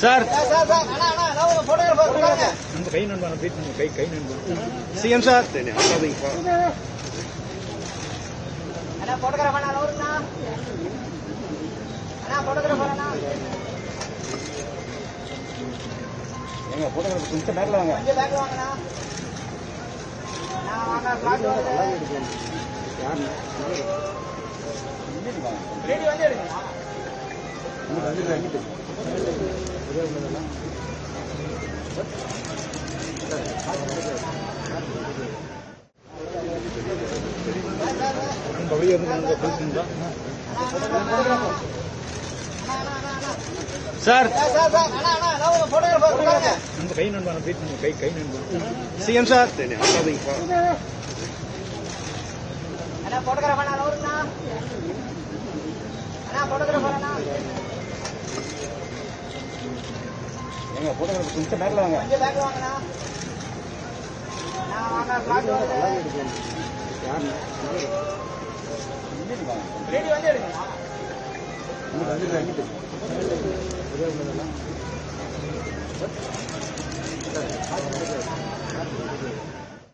sir கை நண்பா கை நண்பா CM sir கொஞ்சம் பேக்ல வாங்க சார் கை நண்பா கை நண்பா சிஎம் சார் கொஞ்சம் பேக்ல வாங்க வந்து